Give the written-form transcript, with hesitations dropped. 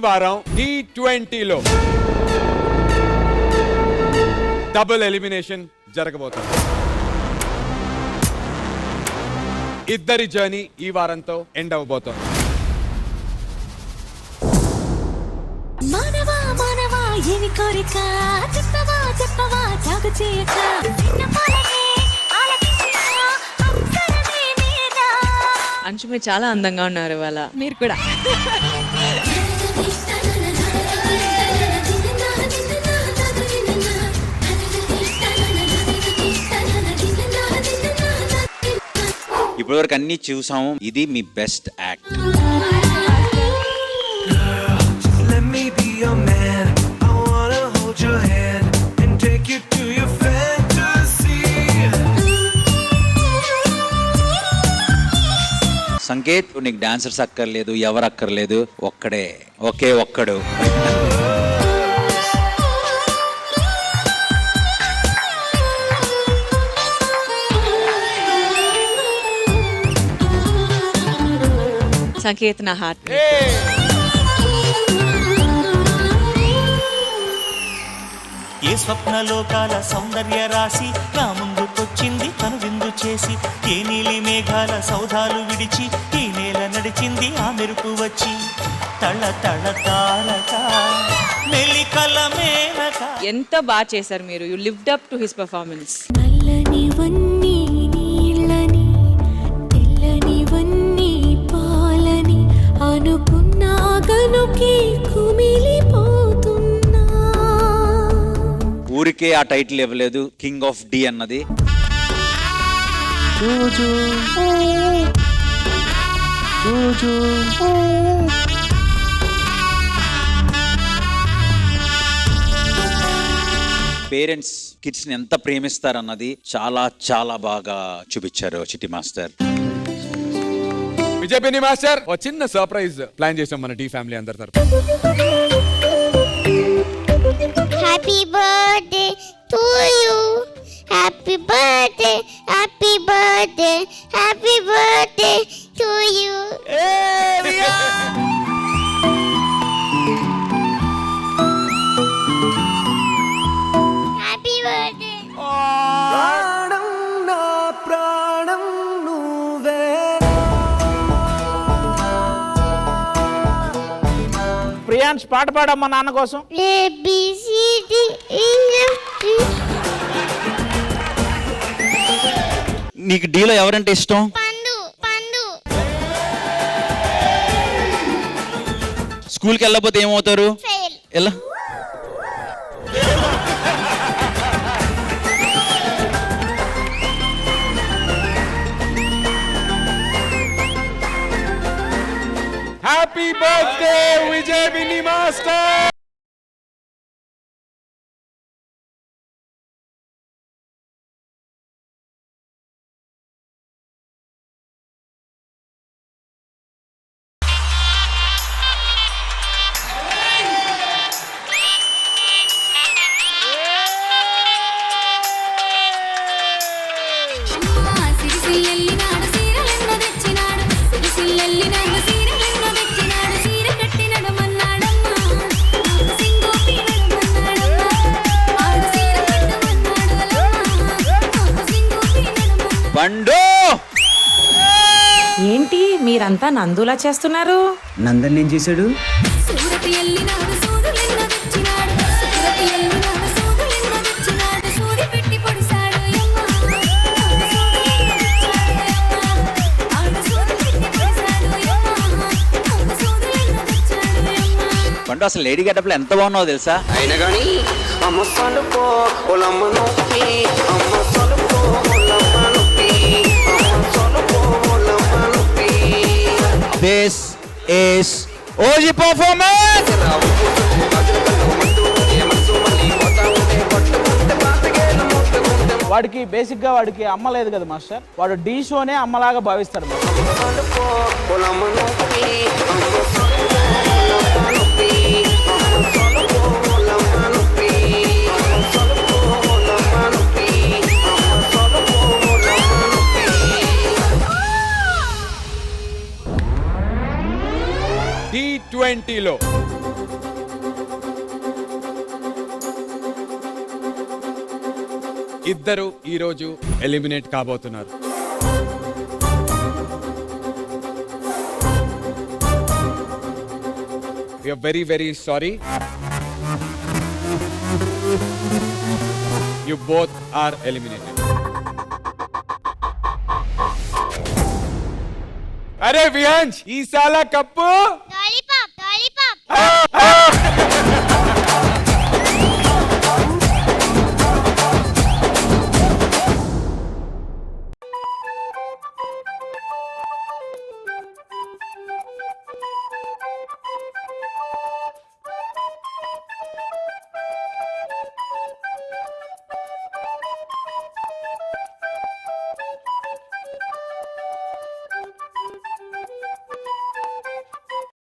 వారం T20లో double elimination జరగబోతుంది. ఇద్దరి జర్నీ ఈ వారంతో ఎండ్ అవబోతోంది. మానవా మానవా ఏమి కోరిక చెప్పవా చెప్పవా జాగు చేయక అంచు మీరు చాలా అందంగా ఉన్నారు ఇవాళ. మీరు కూడా. ఇప్పటివరకు అన్ని చూసాము. ఇది మీ బెస్ట్ యాక్ట్. సంకేత్, నీకు డాన్సర్స్ అక్కర్లేదు, ఎవరు అక్కర్లేదు, ఒక్కడే, ఒకే ఒక్కడు. సంకేత్ నా హార్ట్. ఏ స్వప్నలోకాల సౌందర్య రాశి నా ముందుకొచ్చింది తను విందు చేసి, ఏ నీలి మేఘాల సౌధాలు విడిచి ఈ నేల నడిచింది ఆ మెరుపు వచ్చి, తళ తళ తారక మెలికల మేనక. ఎంత బాగా చేశారు మీరు. You lived up to his performance. నల్లని వన్నీ నీళ్ళని తెల్లని వన్నీ పాలని అనుకున్నా గనుకి కుమిలిపోతున్నా. ఊరికే ఆ టైటిల్ ఇవ్వలేదు, కింగ్ ఆఫ్ డి అన్నది. పేరెంట్స్ కిడ్స్ ని ఎంత ప్రేమిస్తారన్నది చాలా చాలా బాగా చూపించారు చిట్టి మాస్టర్. విజయ్ బిన్నీ మాస్టర్ ఒక చిన్న సర్ప్రైజ్ ప్లాన్ చేసాం మన టీ ఫ్యామిలీ అందరి తరపున. Happy birthday to you, happy birthday, happy birthday, happy birthday to you. Happy birthday. ప్రాణం నా ప్రాణం నువ్వే. ప్రియాన్స్ పాట పాడమ్మా నాన్న కోసం. నీకు డీలో ఎవరంటే ఇష్టం? పండు పండు. స్కూల్కి వెళ్ళకపోతే ఏమవుతారు? ఫెయిల్. ఎలా? Happy birthday Vijay Binny master. పండు ఏంటి మీరంతా నందులా చేస్తున్నారు? నందన్ ఏం చేశాడు? పండు అసలు లేడీ గెటప్లో ఎంత బాగున్నావు తెలుసా? అయినా కానీ అమ్మ సలుకో ఒలమ్మ నొప్పి, అమ్మ సలుకో ఒలమ్మ నొప్పి, అమ్మ సలుకో ఒలమ్మ నొప్పి. This is OG performance. వాడికి బేసిక్ గా వాడికి అమ్మ లేదు కదా మాస్టర్. వాడు డి షోనే అమ్మలాగా భావిస్తాడు. T20లో ఇద్దరు ఈ రోజు ఎలిమినేట్ కాబోతున్నారు. We are very, very sorry. You both are eliminated. అరే విహాన్స్, ఈ సాల కప్పు లాలీపాప్ లాలీపాప్